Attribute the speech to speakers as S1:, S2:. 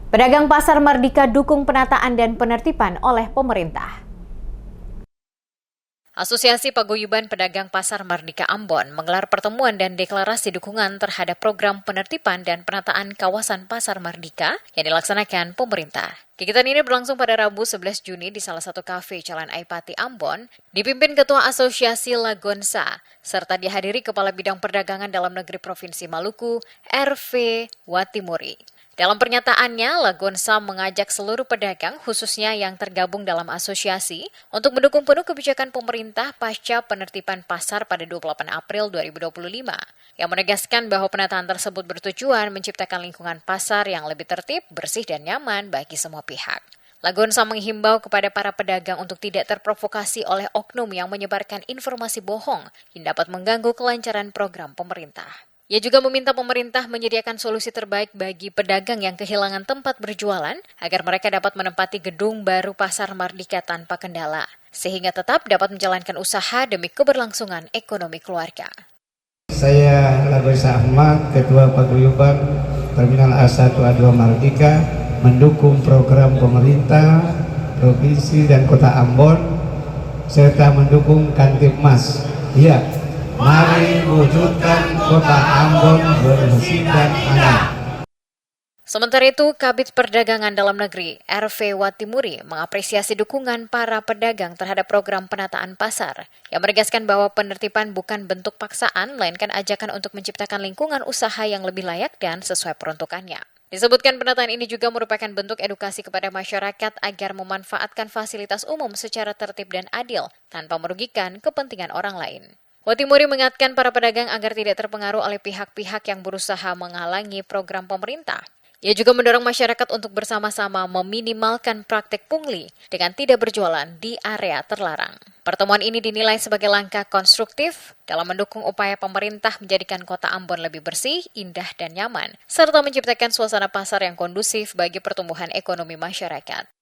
S1: Pedagang Pasar Mardika dukung penataan dan penertiban oleh pemerintah. Asosiasi Paguyuban Pedagang Pasar Mardika Ambon menggelar pertemuan dan deklarasi dukungan terhadap program penertiban dan penataan kawasan Pasar Mardika yang dilaksanakan pemerintah. Kegiatan ini berlangsung pada Rabu 11 Juni di salah satu kafe Jalan Aipati Ambon, dipimpin Ketua Asosiasi Lagonsa, serta dihadiri Kepala Bidang Perdagangan Dalam Negeri Provinsi Maluku, RV Watimuri. Dalam pernyataannya, Lagonsa mengajak seluruh pedagang, khususnya yang tergabung dalam asosiasi, untuk mendukung penuh kebijakan pemerintah pasca penertiban pasar pada 28 April 2025, yang menegaskan bahwa penataan tersebut bertujuan menciptakan lingkungan pasar yang lebih tertib, bersih, dan nyaman bagi semua pihak. Lagonsa menghimbau kepada para pedagang untuk tidak terprovokasi oleh oknum yang menyebarkan informasi bohong yang dapat mengganggu kelancaran program pemerintah. Ia juga meminta pemerintah menyediakan solusi terbaik bagi pedagang yang kehilangan tempat berjualan agar mereka dapat menempati gedung baru Pasar Mardika tanpa kendala, sehingga tetap dapat menjalankan usaha demi keberlangsungan ekonomi keluarga.
S2: Saya Lagonsa Ahmad, Ketua Paguyuban Terminal A1A2 Mardika, mendukung program pemerintah, provinsi dan kota Ambon, serta mendukung Kantipmas. Iya, mari wujudkan kota Ambon bersih dan aman.
S1: Sementara itu, Kabid Perdagangan Dalam Negeri, RV Watimuri, mengapresiasi dukungan para pedagang terhadap program penataan pasar, yang menegaskan bahwa penertiban bukan bentuk paksaan, melainkan ajakan untuk menciptakan lingkungan usaha yang lebih layak dan sesuai peruntukannya. Disebutkan penataan ini juga merupakan bentuk edukasi kepada masyarakat agar memanfaatkan fasilitas umum secara tertib dan adil, tanpa merugikan kepentingan orang lain. Watimuri mengingatkan para pedagang agar tidak terpengaruh oleh pihak-pihak yang berusaha menghalangi program pemerintah. Ia juga mendorong masyarakat untuk bersama-sama meminimalkan praktik pungli dengan tidak berjualan di area terlarang. Pertemuan ini dinilai sebagai langkah konstruktif dalam mendukung upaya pemerintah menjadikan kota Ambon lebih bersih, indah, dan nyaman, serta menciptakan suasana pasar yang kondusif bagi pertumbuhan ekonomi masyarakat.